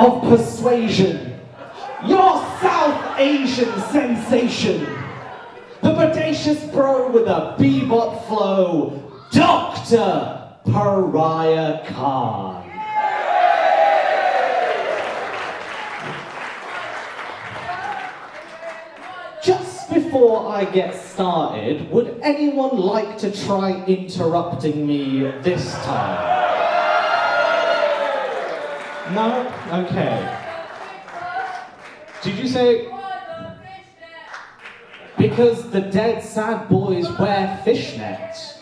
of persuasion, your South Asian sensation, the bodacious bro with a bebop flow, Dr. Pariah Khan. Just before I get started, would anyone like to try interrupting me this time? No? Okay. Did you say... Because the dead sad boys wear fishnets.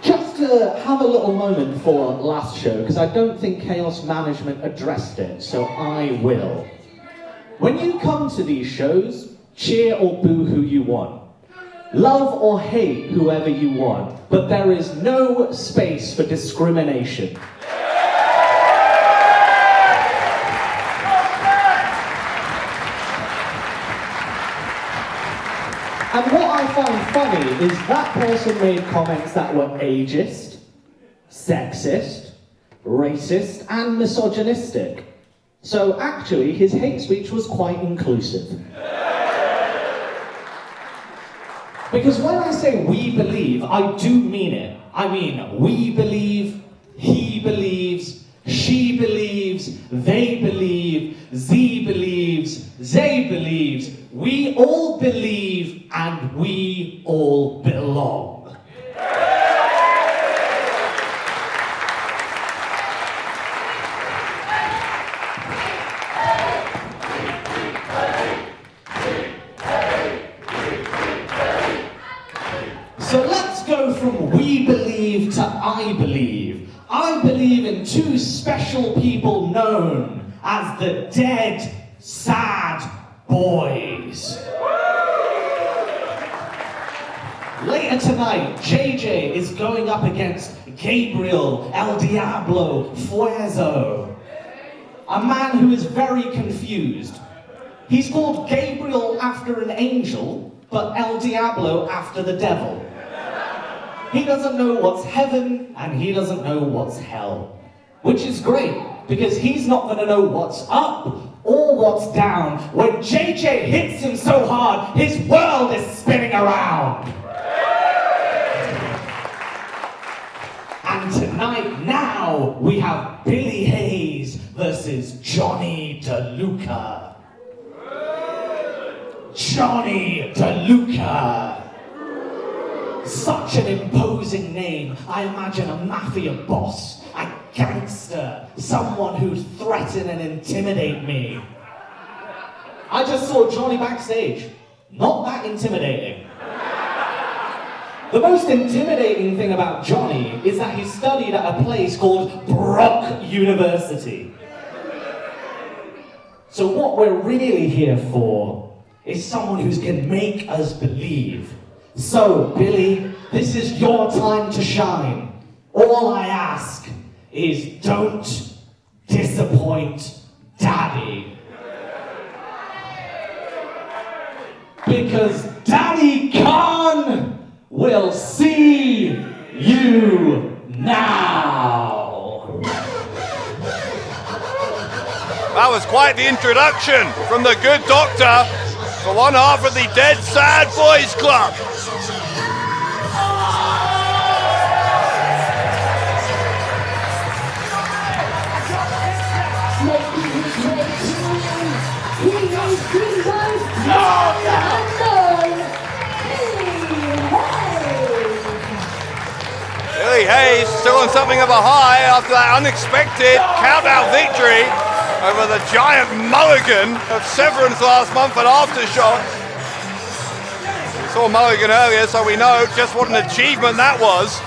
Just to have a little moment for last show, because I don't think Chaos Management addressed it, so I will. When you come to these shows, cheer or boo who you want. Love or hate whoever you want, but there is no space for discrimination. And what I find funny is that person made comments that were ageist, sexist, racist, and misogynistic. So actually, his hate speech was quite inclusive. Because when I say we believe, I do mean it. I mean, we believe, he believes, she believes, they believe, Z believes, Zay believes, we all believe, and we all belong. So let's go from we believe to I believe. I believe in two special people known as the Dead Sad Boys. Later tonight, JJ is going up against Gabriel El Diablo Fuezo, a man who is very confused. He's called Gabriel after an angel, but El Diablo after the devil. He doesn't know what's heaven, and he doesn't know what's hell. Which is great, because he's not going to know what's up or what's down. When JJ hits him so hard, his world is spinning around. And tonight, now, we have Billy Haze versus Jonny DeLuca. Jonny DeLuca. Such an imposing name. I imagine a mafia boss, a gangster, someone who'd threaten and intimidate me. I just saw Jonny backstage. Not that intimidating. The most intimidating thing about Jonny is that he studied at a place called Brock University. So what we're really here for is someone who can make us believe. So, Billy, this is your time to shine. All I ask is don't disappoint Daddy. Because Daddy Khan will see you now. That was quite the introduction from the good doctor for one half of the Dead Sad Boys Club. Billy Haze still on something of a high after that unexpected countdown victory over the giant mulligan of Severance last month at Aftershock. We saw Mulligan earlier, so we know just what an achievement that was.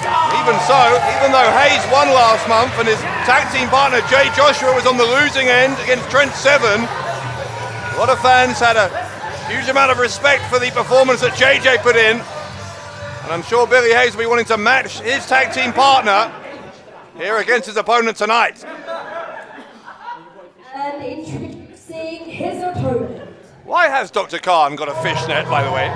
Even so, even though Haze won last month and his tag team partner Jay Joshua was on the losing end against Trent Seven, a lot of fans had a huge amount of respect for the performance that JJ put in. And I'm sure Billy Haze will be wanting to match his tag team partner here against his opponent tonight. And introducing his opponent. Why has Dr. Khan got a fishnet, by the way?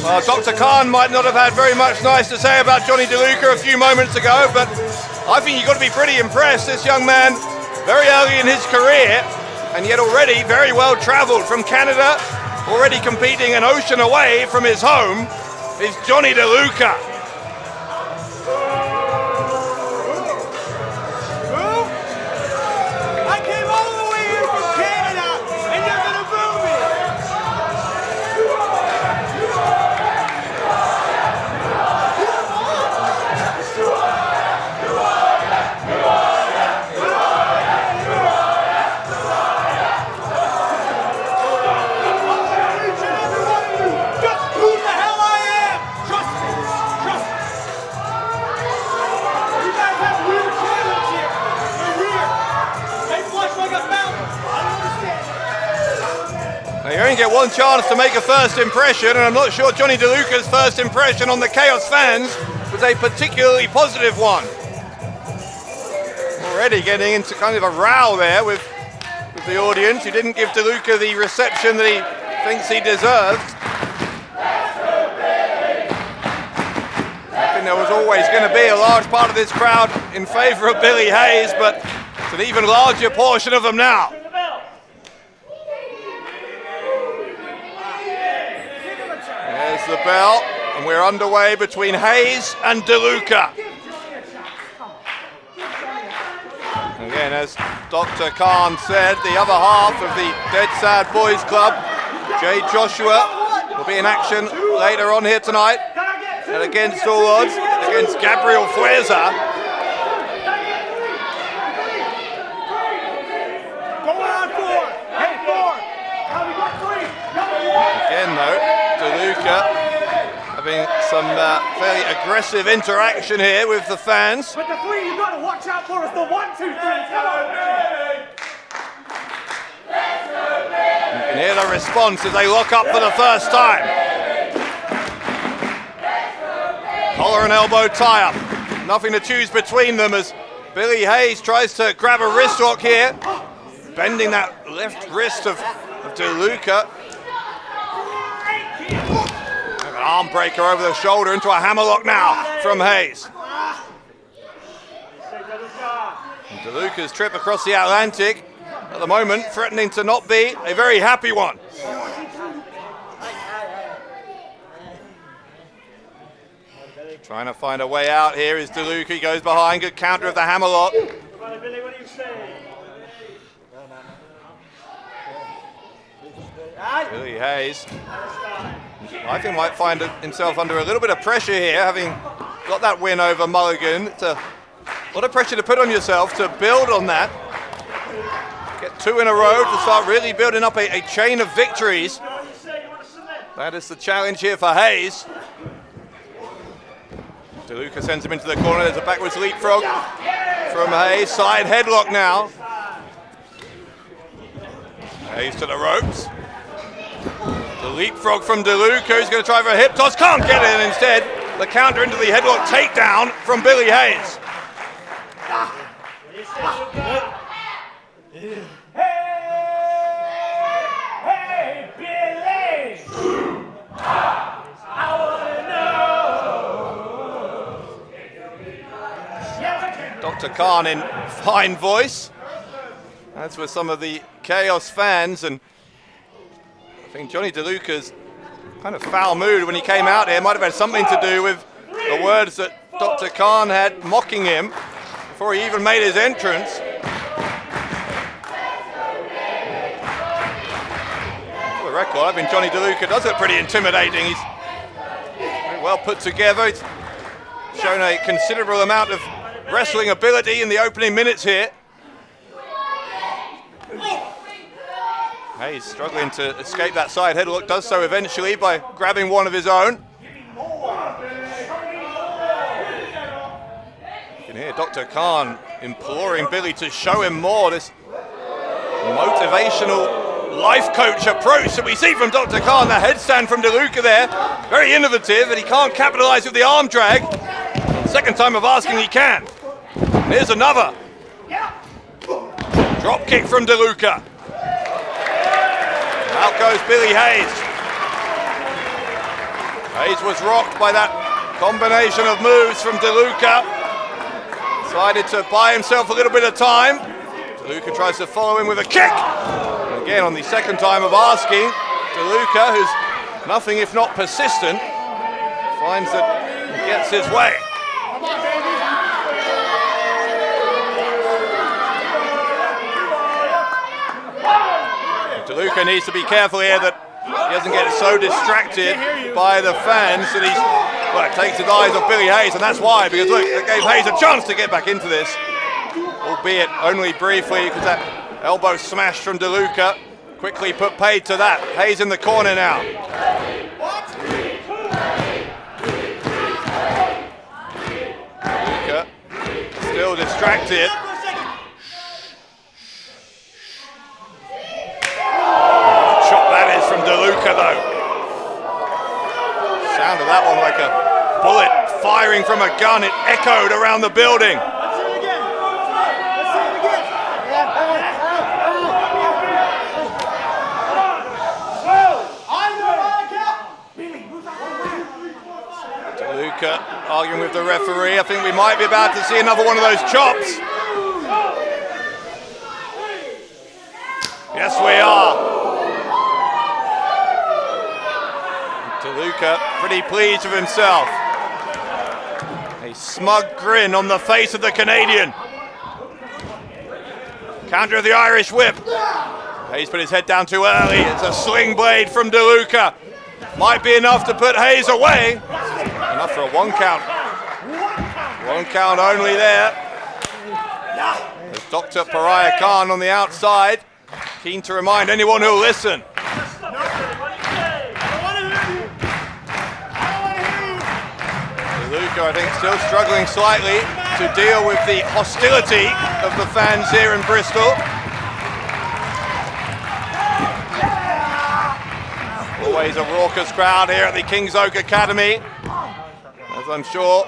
Well, Dr. Khan might not have had very much nice to say about Jonny DeLuca a few moments ago, but I think you've got to be pretty impressed. This young man, very early in his career, and yet already very well travelled from Canada, already competing an ocean away from his home, is Jonny DeLuca. I came all the way here from Canada, and you're gonna boo me! You only get one chance to make a first impression, and I'm not sure Jonny DeLuca's first impression on the Chaos fans was a particularly positive one. Already getting into kind of a row there with the audience, who didn't give DeLuca the reception that he thinks he deserves. I think there was always going to be a large part of this crowd in favour of Billy Haze, but it's an even larger portion of them now. There's the bell, and we're underway between Haze and DeLuca. Again, as Dr. Khan said, the other half of the Dead Sad Boys Club, Jay Joshua, will be in action later on here tonight, and against all odds, against Gabriel Fuerza. Again though, DeLuca having some fairly aggressive interaction here with the fans. But the three you gotta watch out for is the 1, 2, 3. Come on! You can hear the response as they lock up for the first time. Collar and elbow tie-up. Nothing to choose between them as Billy Haze tries to grab a wrist lock here. Bending that left wrist of DeLuca. An arm breaker over the shoulder into a hammerlock now from Haze. And DeLuca's trip across the Atlantic at the moment threatening to not be a very happy one. Trying to find a way out here is DeLuca. He goes behind, good counter of the hammerlock. Billy Haze, I think, might find himself under a little bit of pressure here, having got that win over Mulligan. It's a lot of pressure to put on yourself to build on that. Get 2 in a row to start really building up a chain of victories. That is the challenge here for Haze. DeLuca sends him into the corner. There's a backwards leapfrog from Haze. Side headlock now. Haze to the ropes. The leapfrog from DeLuca, who's going to try for a hip toss. Can't get it, and instead the counter into the headlock takedown from Billy Haze. Hey, Billy! I wanna know. Dr. Khan in fine voice. That's with some of the Chaos fans, and I think Jonny DeLuca's kind of foul mood when he came out here might have had something to do with the words that Dr. Khan had mocking him before he even made his entrance. For the record, I think Jonny DeLuca does look pretty intimidating. He's very well put together. He's shown a considerable amount of wrestling ability in the opening minutes here. Haze struggling to escape that side headlock, does so eventually by grabbing one of his own. You can hear Dr. Khan imploring Billy to show him more, this motivational life coach approach that we see from Dr. Khan. The headstand from DeLuca there, very innovative, and he can't capitalize with the arm drag. Second time of asking, he can. Here's another. Drop kick from DeLuca. Out goes Billy Haze. Haze was rocked by that combination of moves from DeLuca. Decided to buy himself a little bit of time. DeLuca tries to follow him with a kick. And again, on the second time of asking, DeLuca, who's nothing if not persistent, finds that he gets his way. DeLuca needs to be careful here that he doesn't get so distracted by the fans that he takes his eyes off Billy Haze, and that's why, because look, it gave Haze a chance to get back into this, albeit only briefly, because that elbow smash from DeLuca quickly put paid to that. Haze in the corner now. DeLuca still distracted. From DeLuca though. Sound of that one like a bullet firing from a gun. It echoed around the building. Let's see it again. Let's see it again. DeLuca arguing with the referee. I think we might be about to see another one of those chops. Yes, we are. DeLuca pretty pleased with himself. A smug grin on the face of the Canadian. Counter of the Irish whip. Haze put his head down too early. It's a sling blade from DeLuca. Might be enough to put Haze away. Enough for a 1 count. 1 count only there. There's Dr. Pariah Khan on the outside, keen to remind anyone who'll listen. DeLuca, I think, still struggling slightly to deal with the hostility of the fans here in Bristol. Always a raucous crowd here at the King's Oak Academy, as I'm sure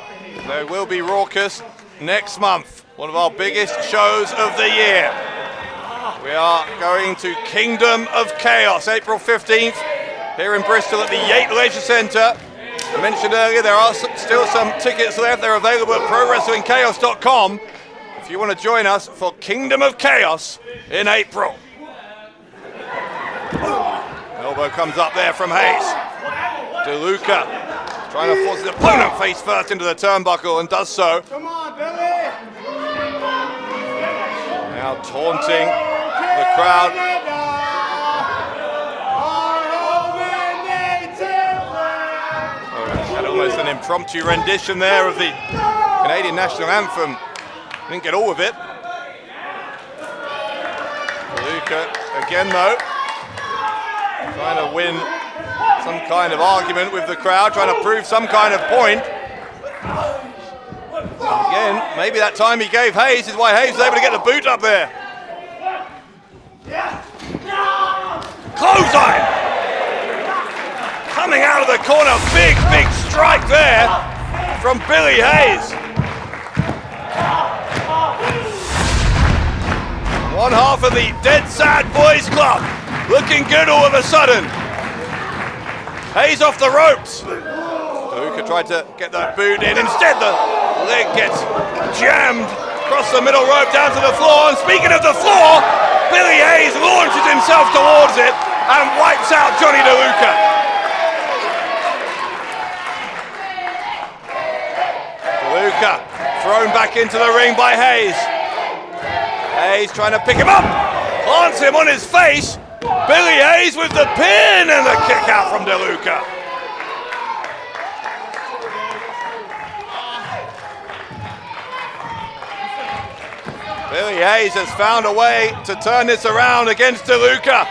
they will be raucous next month, one of our biggest shows of the year. We are going to Kingdom of Chaos, April 15th, here in Bristol at the Yate Leisure Centre. I mentioned earlier there are still some tickets left. They're available at ProWrestlingChaos.com if you want to join us for Kingdom of Chaos in April. Elbow comes up there from Haze. DeLuca trying to force his opponent face first into the turnbuckle and does so. Come on, Billy. Now taunting the crowd. Almost an impromptu rendition there of the Canadian national anthem. Didn't get all of it. DeLuca again though, trying to win some kind of argument with the crowd, trying to prove some kind of point. Again, maybe that time he gave Haze is why Haze was able to get the boot up there. Clothesline! Coming out of the corner, big strike there from Billy Haze. One half of the Dead Sad Boys Club looking good all of a sudden. Haze off the ropes. DeLuca tried to get that boot in. Instead, the leg gets jammed across the middle rope down to the floor. And speaking of the floor, Billy Haze launches himself towards it and wipes out Jonny DeLuca. DeLuca thrown back into the ring by Haze. Haze trying to pick him up, plants him on his face. Billy Haze with the pin and the kick out from DeLuca. Billy Haze has found a way to turn this around against DeLuca.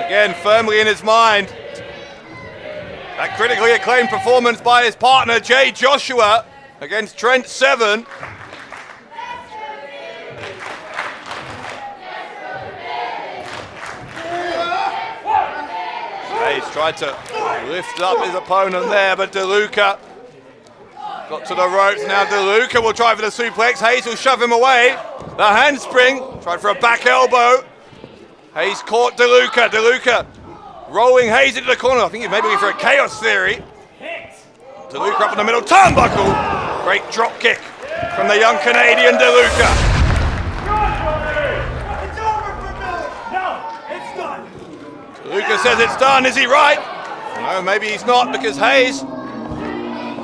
Again, firmly in his mind. That critically acclaimed performance by his partner, Jay Joshua, against Trent Seven. Haze tried to lift up his opponent there, but DeLuca got to the ropes. Now DeLuca will try for the suplex. Haze will shove him away. The handspring, tried for a back elbow. Haze caught DeLuca. DeLuca rolling Haze into the corner. I think it may be for a chaos theory. DeLuca up in the middle, turnbuckle. Great drop kick from the young Canadian DeLuca. It's over for Billy. No, it's done. DeLuca says it's done. Is he right? No, maybe he's not, because Haze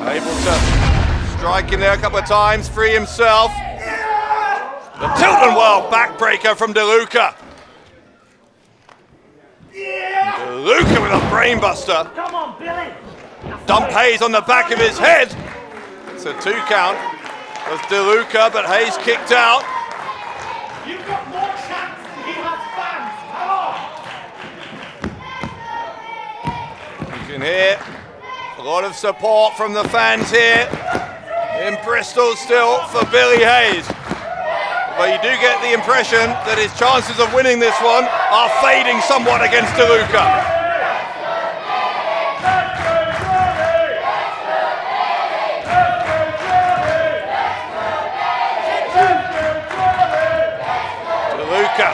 able to strike in there a couple of times, free himself. The tilt and whirl backbreaker from DeLuca. DeLuca with a brainbuster. Come on, Billy. Dump Haze on the back of his head. It's a 2 count. Was DeLuca, but Haze kicked out. You've got more chance. He has fans. Come on. You can hear a lot of support from the fans here in Bristol still for Billy Haze. But you do get the impression that his chances of winning this one are fading somewhat against DeLuca. DeLuca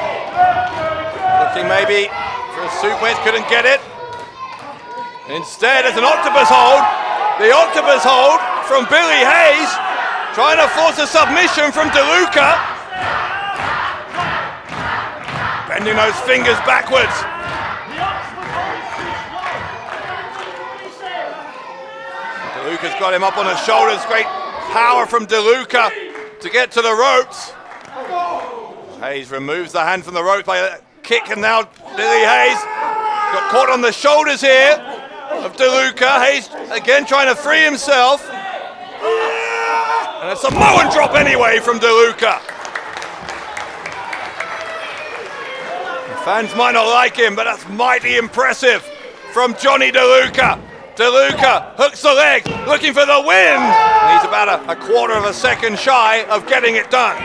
looking maybe for a suplex, couldn't get it. Instead, it's an octopus hold. The octopus hold from Billy Haze, trying to force a submission from DeLuca. Bending those fingers backwards. DeLuca's got him up on his shoulders. Great power from DeLuca to get to the ropes. Haze removes the hand from the ropes by a kick, and now Billy Haze got caught on the shoulders here of DeLuca. Haze again trying to free himself. And a Samoan drop anyway from DeLuca. Fans might not like him, but that's mighty impressive from Jonny DeLuca. DeLuca hooks the leg, looking for the win. And he's about a quarter of a second shy of getting it done.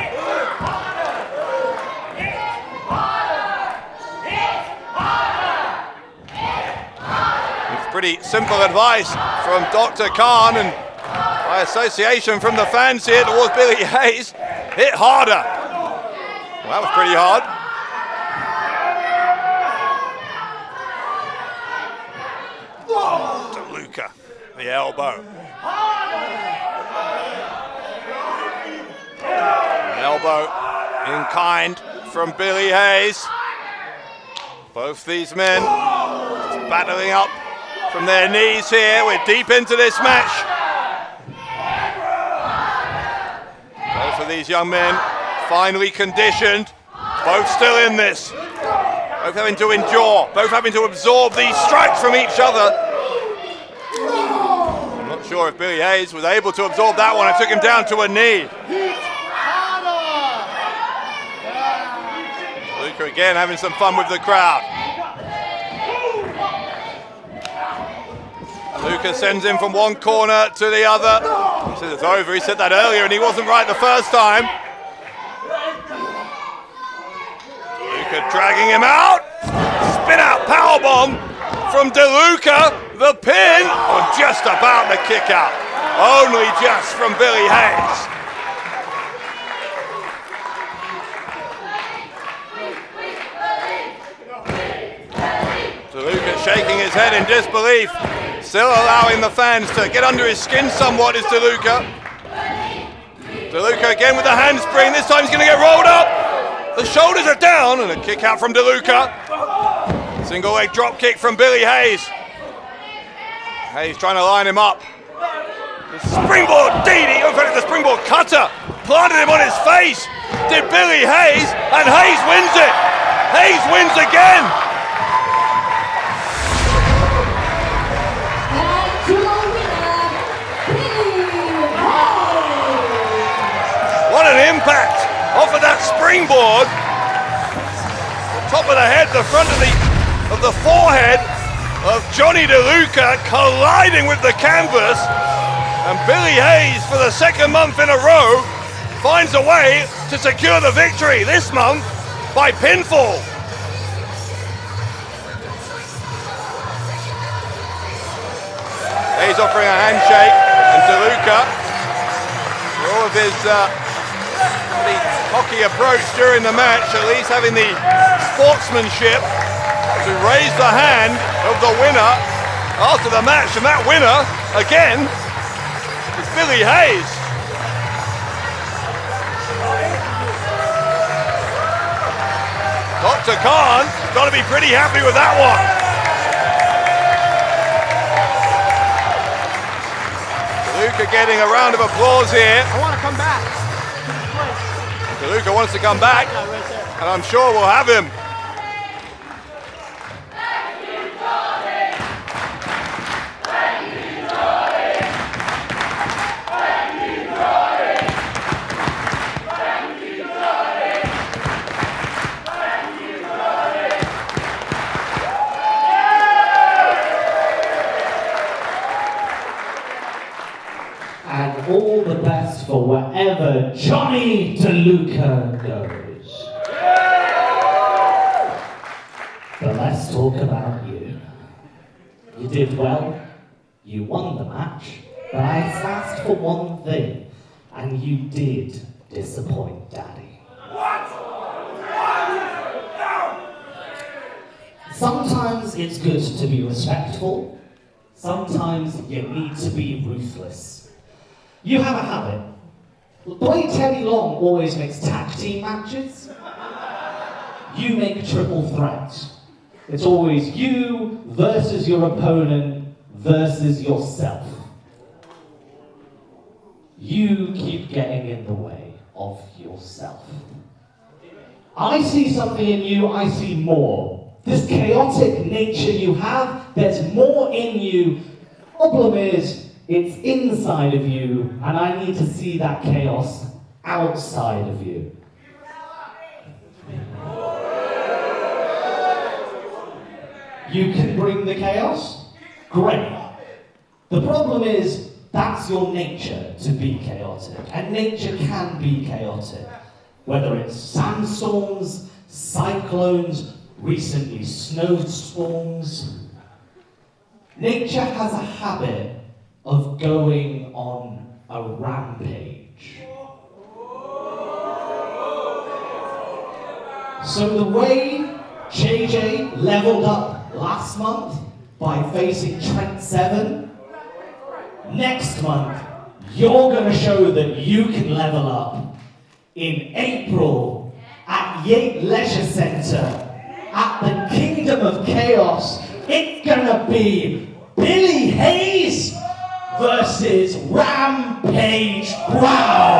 It's pretty simple advice from Dr. Khan and by association from the fans here towards Billy Haze. Hit harder. Well, that was pretty hard. DeLuca, the elbow. An elbow in kind from Billy Haze. Both these men just battling up from their knees here. We're deep into this match. Both of these young men finely conditioned. Both still in this. Both having to endure. Both having to absorb these strikes from each other. I'm not sure if Billy Haze was able to absorb that one. It took him down to a knee. DeLuca again having some fun with the crowd. DeLuca sends him from one corner to the other. He says it's over. He said that earlier and he wasn't right the first time. DeLuca dragging him out. Spin out powerbomb from DeLuca. The pin, or just about the kick out. Only just from Billy Haze. DeLuca shaking his head in disbelief. Still allowing the fans to get under his skin somewhat is DeLuca. DeLuca again with the handspring. This time he's going to get rolled up. The shoulders are down and a kick out from DeLuca. Single leg drop kick from Billy Haze. Haze trying to line him up. The springboard DD, in fact the springboard cutter, planted him on his face. Did Billy Haze, and Haze wins it. Haze wins again. What an impact off of that springboard. The top of the head, the front of the forehead of Jonny DeLuca colliding with the canvas. And Billy Haze, for the second month in a row, finds a way to secure the victory this month by pinfall. Haze offering a handshake, and DeLuca, for all of his pretty cocky approach during the match, at least having the sportsmanship to raise the hand of the winner after the match, and that winner, again, is Billy Haze. Dr. Khan got to be pretty happy with that one. DeLuca getting a round of applause here. I want to come back. DeLuca wants to come back, and I'm sure we'll have him. And all the best for wherever Jonny DeLuca goes. But let's talk about you. You did well, you won the match, but I asked for one thing, and you did disappoint Daddy. Sometimes it's good to be respectful, sometimes you need to be ruthless. You have a habit. The boy Teddy Long always makes tag team matches. You make triple threats. It's always you versus your opponent versus yourself. You keep getting in the way of yourself. I see something in you, I see more. This chaotic nature you have, there's more in you. Problem is, it's inside of you, and I need to see that chaos outside of you. You can bring the chaos? Great. The problem is, that's your nature, to be chaotic. And nature can be chaotic. Whether it's sandstorms, cyclones, recently snowstorms. Nature has a habit of going on a rampage. So the way JJ leveled up last month by facing Trent 7, next month you're going to show that you can level up in April at Yate Leisure Centre at the Kingdom of Chaos. It's going to be Billy Haze versus Rampage Brown.